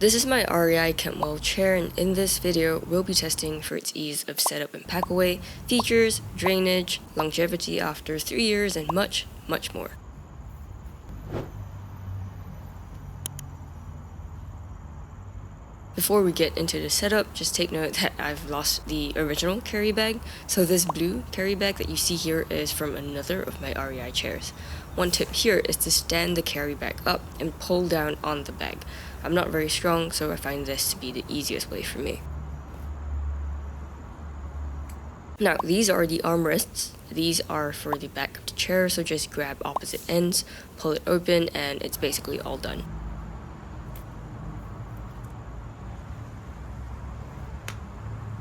This is my REI Campwell chair, and in this video, we'll be testing for its ease of setup and pack away, features, drainage, longevity after 3 years, and much, much more. Before we get into the setup, just take note that I've lost the original carry bag. So this blue carry bag that you see here is from another of my REI chairs. One tip here is to stand the carry bag up and pull down on the bag. I'm not very strong, so I find this to be the easiest way for me. Now, these are the armrests. These are for the back of the chair, so just grab opposite ends, pull it open, and it's basically all done.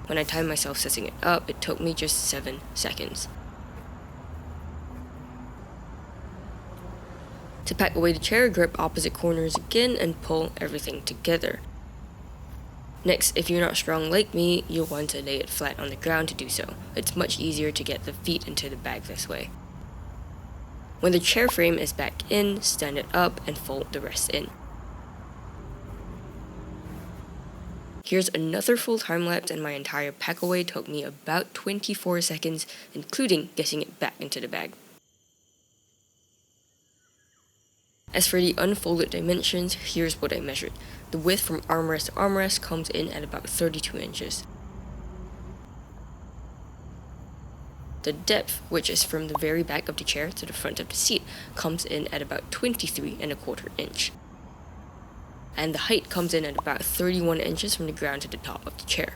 When I timed myself setting it up, it took me just 7 seconds. To pack away the chair, grab opposite corners again and pull everything together. Next, if you're not strong like me, you'll want to lay it flat on the ground to do so. It's much easier to get the feet into the bag this way. When the chair frame is back in, stand it up and fold the rest in. Here's another full time lapse, and my entire pack away took me about 24 seconds, including getting it back into the bag. As for the unfolded dimensions, here's what I measured. The width from armrest to armrest comes in at about 32 inches. The depth, which is from the very back of the chair to the front of the seat, comes in at about 23¼ inch. And the height comes in at about 31 inches from the ground to the top of the chair.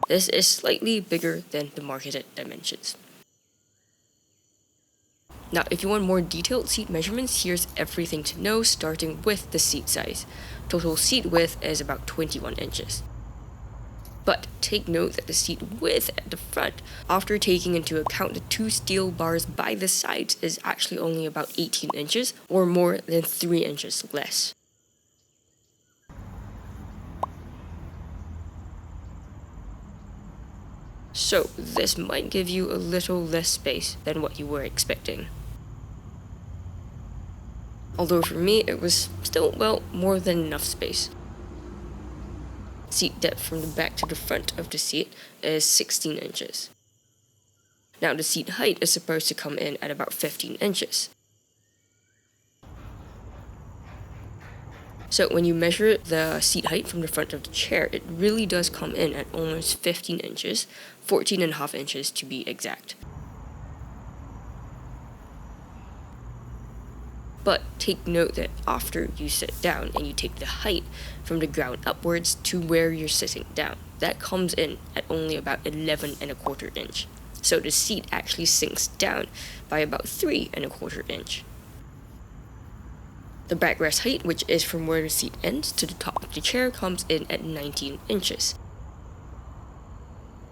This is slightly bigger than the marketed dimensions. Now, if you want more detailed seat measurements, here's everything to know, starting with the seat size. Total seat width is about 21 inches. But take note that the seat width at the front, after taking into account the 2 steel bars by the sides, is actually only about 18 inches, or more than 3 inches less. So, this might give you a little less space than what you were expecting. Although for me, it was still, well, more than enough space. Seat depth from the back to the front of the seat is 16 inches. Now, the seat height is supposed to come in at about 15 inches. So when you measure the seat height from the front of the chair, it really does come in at almost 15 inches, 14½ inches to be exact. But take note that after you sit down and you take the height from the ground upwards to where you're sitting down, that comes in at only about 11¼ inch. So the seat actually sinks down by about 3¼ inch. The backrest height, which is from where the seat ends to the top of the chair, comes in at 19 inches.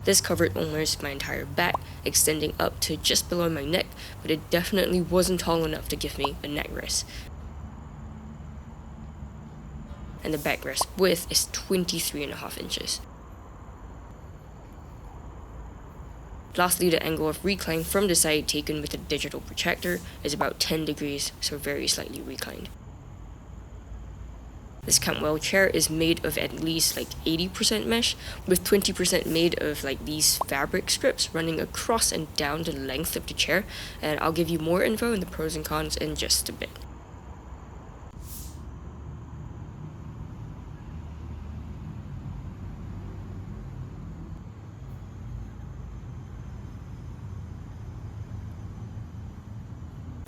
This covered almost my entire back, extending up to just below my neck, but it definitely wasn't tall enough to give me a neck rest. And the backrest width is 23½ inches. Lastly, the angle of recline from the side taken with a digital projector is about 10 degrees, so very slightly reclined. This Campwell chair is made of at least 80% mesh, with 20% made of these fabric strips running across and down the length of the chair, and I'll give you more info on the pros and cons in just a bit.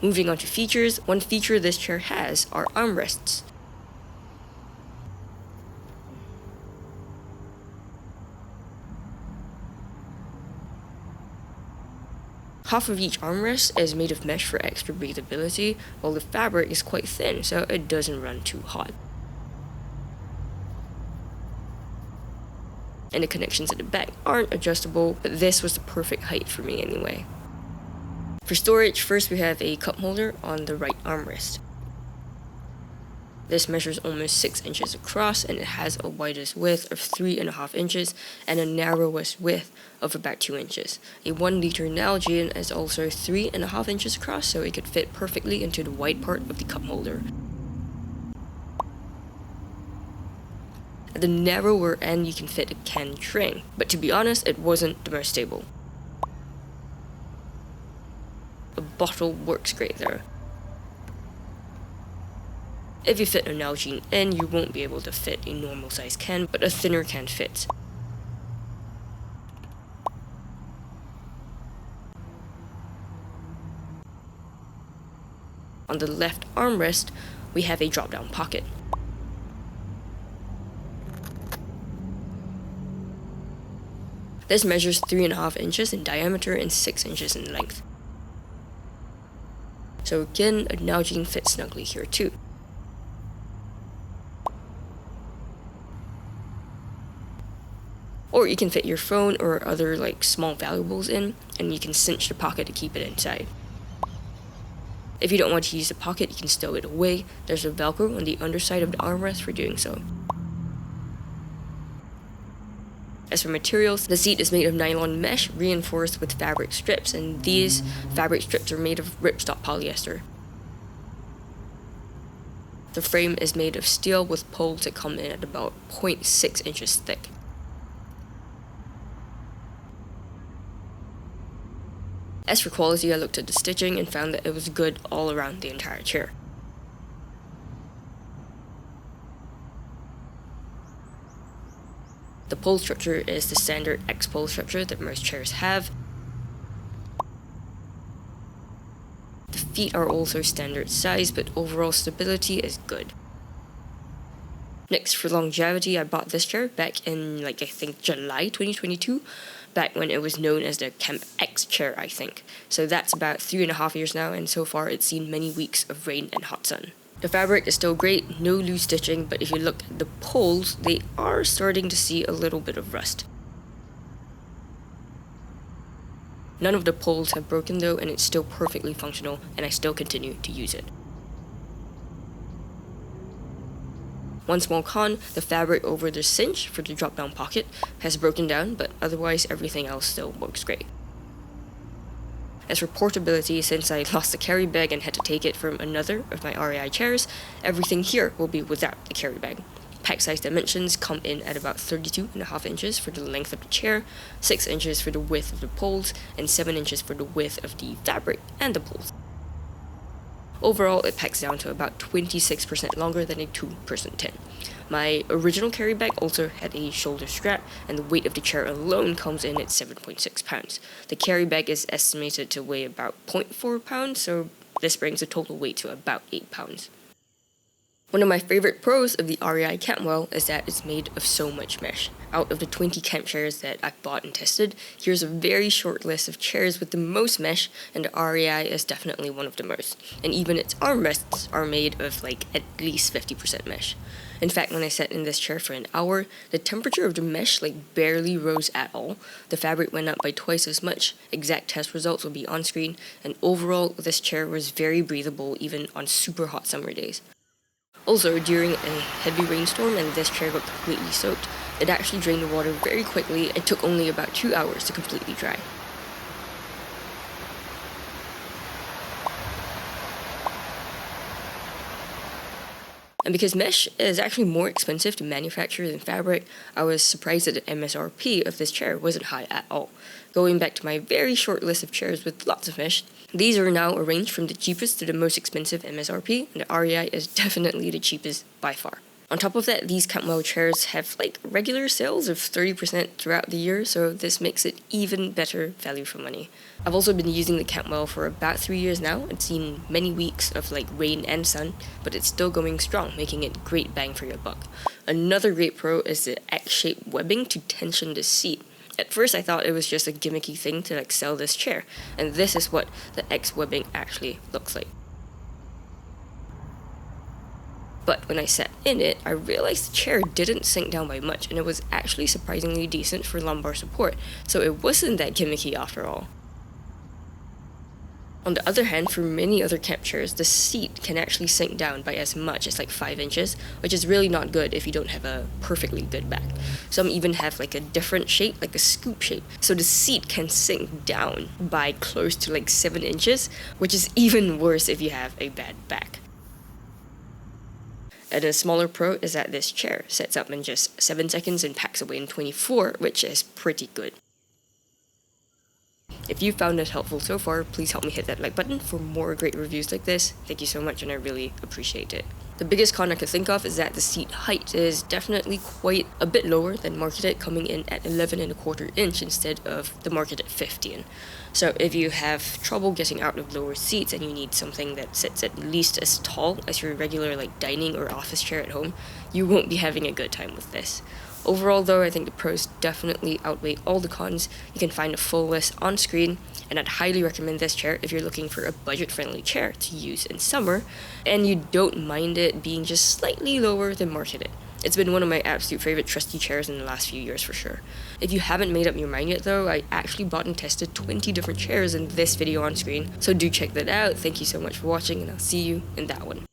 Moving on to features, one feature this chair has are armrests. Half of each armrest is made of mesh for extra breathability, while the fabric is quite thin, so it doesn't run too hot. And the connections at the back aren't adjustable, but this was the perfect height for me anyway. For storage, first we have a cup holder on the right armrest. This measures almost 6 inches across, and it has a widest width of 3½ inches and a narrowest width of about 2 inches. A 1 liter Nalgene is also 3½ inches across, so it could fit perfectly into the wide part of the cup holder. At the narrower end, you can fit a canned drink, but to be honest, it wasn't the most stable. A bottle works great there. If you fit an Nalgene in, you won't be able to fit a normal size can, but a thinner can fits. On the left armrest, we have a drop-down pocket. This measures 3.5 inches in diameter and 6 inches in length. So again, a Nalgene fits snugly here too. Or you can fit your phone or other small valuables in, and you can cinch the pocket to keep it inside. If you don't want to use the pocket, you can stow it away. There's a Velcro on the underside of the armrest for doing so. As for materials, the seat is made of nylon mesh reinforced with fabric strips, and these fabric strips are made of ripstop polyester. The frame is made of steel with poles that come in at about 0.6 inches thick. As for quality, I looked at the stitching and found that it was good all around the entire chair. The pole structure is the standard X-pole structure that most chairs have. The feet are also standard size, but overall stability is good. Next, for longevity, I bought this chair back in I think July 2022, back when it was known as the Camp X chair, I think. So that's about 3.5 years now, and so far it's seen many weeks of rain and hot sun. The fabric is still great, no loose stitching, but if you look at the poles, they are starting to see a little bit of rust. None of the poles have broken though, and it's still perfectly functional, and I still continue to use it. One small con, the fabric over the cinch for the drop-down pocket has broken down, but otherwise everything else still works great. As for portability, since I lost the carry bag and had to take it from another of my REI chairs, everything here will be without the carry bag. Pack size dimensions come in at about 32.5 inches for the length of the chair, 6 inches for the width of the poles, and 7 inches for the width of the fabric and the poles. Overall, it packs down to about 26% longer than a 2-person tin. My original carry bag also had a shoulder strap, and the weight of the chair alone comes in at 7.6 pounds. The carry bag is estimated to weigh about 0.4 pounds, so this brings the total weight to about 8 pounds. One of my favorite pros of the REI Campwell is that it's made of so much mesh. Out of the 20 camp chairs that I've bought and tested, here's a very short list of chairs with the most mesh, and the REI is definitely one of the most. And even its armrests are made of at least 50% mesh. In fact, when I sat in this chair for an hour, the temperature of the mesh barely rose at all. The fabric went up by twice as much. Exact test results will be on screen, and overall, this chair was very breathable even on super hot summer days. Also, during a heavy rainstorm and this chair got completely soaked, it actually drained the water very quickly and took only about 2 hours to completely dry. And because mesh is actually more expensive to manufacture than fabric, I was surprised that the MSRP of this chair wasn't high at all. Going back to my very short list of chairs with lots of mesh, these are now arranged from the cheapest to the most expensive MSRP, and the REI is definitely the cheapest by far. On top of that, these Campwell chairs have regular sales of 30% throughout the year, so this makes it even better value for money. I've also been using the Campwell for about 3 years now. It's seen many weeks of rain and sun, but it's still going strong, making it great bang for your buck. Another great pro is the X-shaped webbing to tension the seat. At first I thought it was just a gimmicky thing to sell this chair, and this is what the X webbing actually looks like. But when I sat in it, I realized the chair didn't sink down by much, and it was actually surprisingly decent for lumbar support, so it wasn't that gimmicky after all. On the other hand, for many other camp chairs, the seat can actually sink down by as much as 5 inches, which is really not good if you don't have a perfectly good back. Some even have a different shape, a scoop shape, so the seat can sink down by close to 7 inches, which is even worse if you have a bad back. And a smaller pro is that this chair sets up in just 7 seconds and packs away in 24, which is pretty good. If you found this helpful so far, please help me hit that like button for more great reviews like this. Thank you so much, and I really appreciate it. The biggest con I could think of is that the seat height is definitely quite a bit lower than marketed, coming in at 11.25 inch instead of the marketed 15. So if you have trouble getting out of lower seats and you need something that sits at least as tall as your regular dining or office chair at home, you won't be having a good time with this. Overall though, I think the pros definitely outweigh all the cons. You can find a full list on screen, and I'd highly recommend this chair if you're looking for a budget-friendly chair to use in summer, and you don't mind it being just slightly lower than marketed. It's been one of my absolute favorite trusty chairs in the last few years for sure. If you haven't made up your mind yet though, I actually bought and tested 20 different chairs in this video on screen, so do check that out. Thank you so much for watching, and I'll see you in that one.